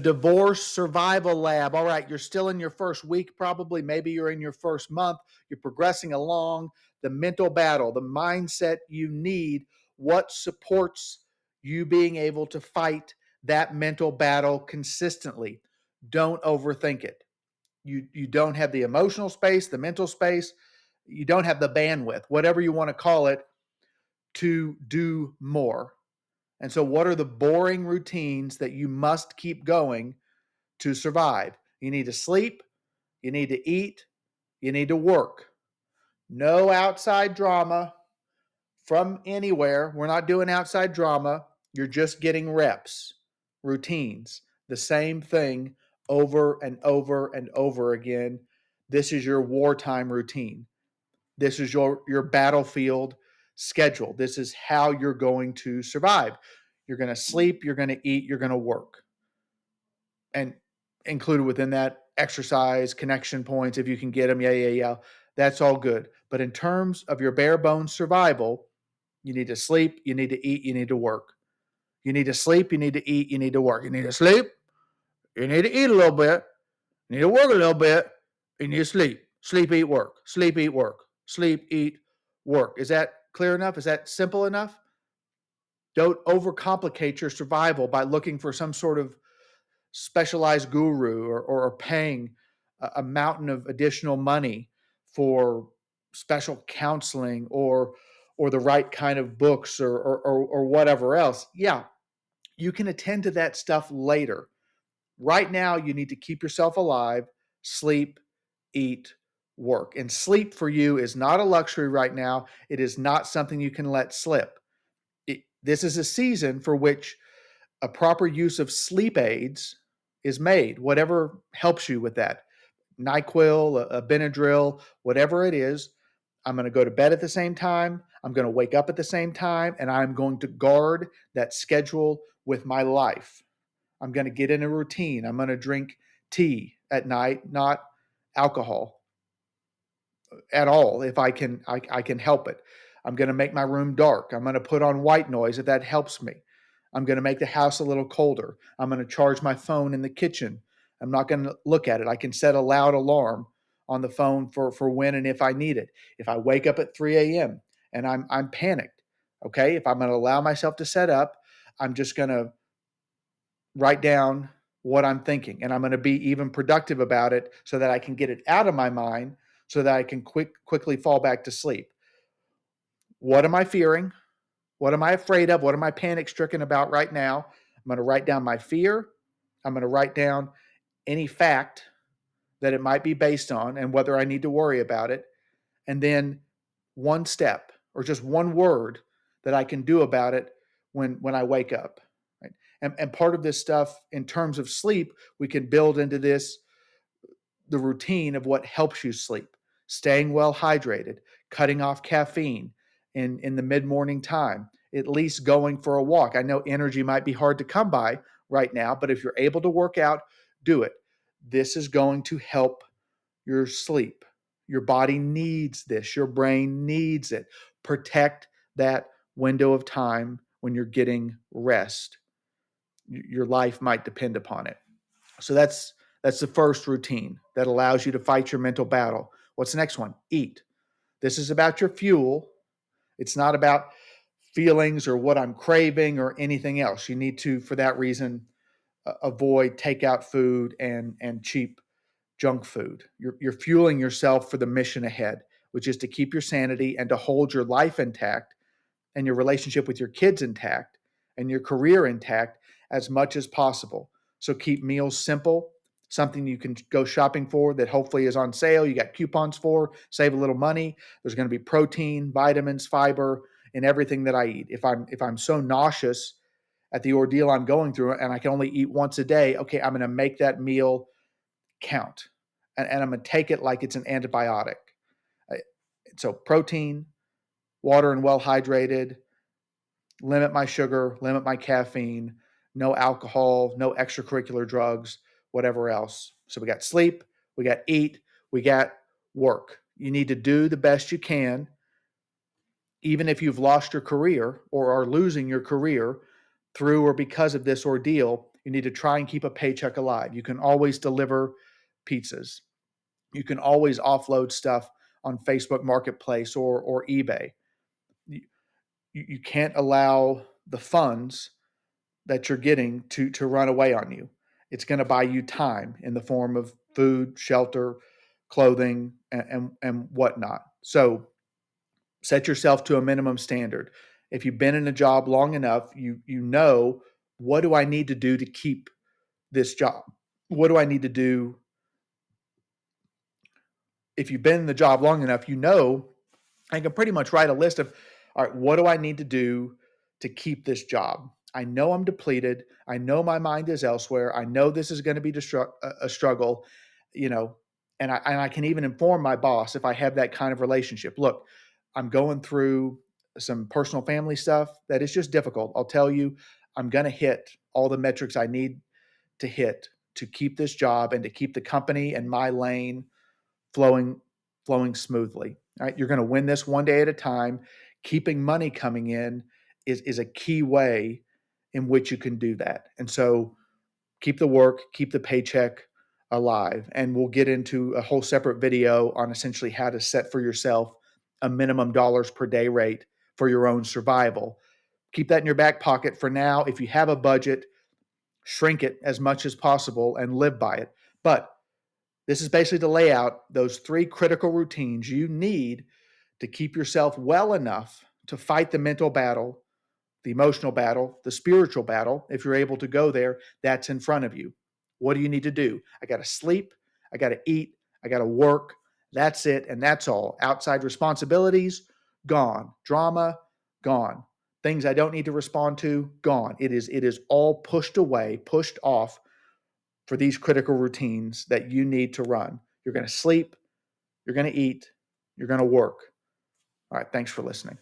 Divorce survival lab. All right, you're still in your first week, probably. Maybe you're in your first month. You're progressing along. The mental battle, the mindset you need, what supports you being able to fight that mental battle consistently. Don't overthink it. You don't have the emotional space, the mental space, you don't have the bandwidth, whatever you want to call it, to do more. And so, what are the boring routines that you must keep going to survive? You need to sleep, you need to eat, you need to work. No outside drama from anywhere. We're not doing outside drama. You're just getting reps, routines, the same thing over and over and over again. This is your wartime routine. This is your battlefield schedule. This is how you're going to survive. You're going to sleep, you're going to eat, you're going to work. And included within that, exercise, connection points, if you can get them, yeah. That's all good. But in terms of your bare bones survival, you need to sleep, you need to eat, you need to work. You need to sleep, you need to eat, you need to work. You need to sleep, you need to eat a little bit, you need to work a little bit, you need to sleep. Sleep, eat, work. Sleep, eat, work. Sleep, eat, work. Is that clear enough? Is that simple enough? Don't overcomplicate your survival by looking for some sort of specialized guru or paying a mountain of additional money for special counseling or the right kind of books or whatever else. Yeah, you can attend to that stuff later. Right now, you need to keep yourself alive, sleep, eat, work. And sleep for you is not a luxury right now. It is not something you can let slip. This is a season for which a proper use of sleep aids is made, whatever helps you with that. NyQuil, a Benadryl, whatever it is. I'm going to go to bed at the same time. I'm going to wake up at the same time, and I'm going to guard that schedule with my life. I'm going to get in a routine. I'm going to drink tea at night, not alcohol at all if I can help it. I'm going to make my room dark. I'm going to put on white noise if that helps me. I'm going to make the house a little colder. I'm going to charge my phone in the kitchen. I'm not going to look at it. I can set a loud alarm on the phone for when and if I need it. If I wake up at 3 a.m. and I'm panicked, okay, if I'm going to allow myself to set up, I'm just going to write down what I'm thinking, and I'm going to be even productive about it so that I can get it out of my mind so that I can quickly fall back to sleep. What am I fearing? What am I afraid of? What am I panic stricken about right now? I'm going to write down my fear. I'm going to write down any fact that it might be based on and whether I need to worry about it. And then one step or just one word that I can do about it when I wake up. Right? And part of this stuff in terms of sleep, we can build into this the routine of what helps you sleep, staying well hydrated, cutting off caffeine in the mid-morning time, at least going for a walk. I know energy might be hard to come by right now, but if you're able to work out, do it. This is going to help your sleep. Your body needs this. Your brain needs it. Protect that window of time when you're getting rest. Your life might depend upon it. So that's the first routine that allows you to fight your mental battle. What's the next one? Eat. This is about your fuel. It's not about feelings or what I'm craving or anything else. You need to, for that reason, avoid takeout food and cheap junk food. You're fueling yourself for the mission ahead, which is to keep your sanity and to hold your life intact and your relationship with your kids intact and your career intact as much as possible. So keep meals simple, something you can go shopping for that hopefully is on sale. You got coupons for, save a little money. There's going to be protein, vitamins, fiber in everything that I eat. If I'm so nauseous at the ordeal I'm going through and I can only eat once a day, okay, I'm going to make that meal count. And I'm going to take it like it's an antibiotic. So protein, water and well hydrated, limit my sugar, limit my caffeine, no alcohol, no extracurricular drugs, whatever else. So we got sleep, we got eat, we got work. You need to do the best you can, even if you've lost your career or are losing your career through or because of this ordeal. You need to try and keep a paycheck alive. You can always deliver pizzas. You can always offload stuff on Facebook Marketplace or eBay. You, you can't allow the funds that you're getting to run away on you. It's going to buy you time in the form of food, shelter, clothing, and whatnot. So set yourself to a minimum standard. If you've been in a job long enough, you know, what do I need to do to keep this job? What do I need to do? If you've been in the job long enough, you know, I can pretty much write a list of, all right, what do I need to do to keep this job? I know I'm depleted. I know my mind is elsewhere. I know this is going to be a struggle, you know, and I can even inform my boss if I have that kind of relationship. Look, I'm going through some personal family stuff that is just difficult. I'll tell you, I'm going to hit all the metrics I need to hit to keep this job and to keep the company and my lane flowing flowing smoothly. All right, you're going to win this one day at a time. Keeping money coming in is a key way in which you can do that. And so keep the work, keep the paycheck alive. And we'll get into a whole separate video on essentially how to set for yourself a minimum dollars per day rate for your own survival. Keep that in your back pocket for now. If you have a budget, shrink it as much as possible and live by it. But this is basically to lay out those 3 critical routines you need to keep yourself well enough to fight the mental battle, the emotional battle, the spiritual battle. If you're able to go there, that's in front of you. What do you need to do? I got to sleep. I got to eat. I got to work. That's it. And that's all. Outside responsibilities, gone. Drama, gone. Things I don't need to respond to, gone. It is all pushed away, pushed off for these critical routines that you need to run. You're going to sleep, you're going to eat, you're going to work. All right, thanks for listening.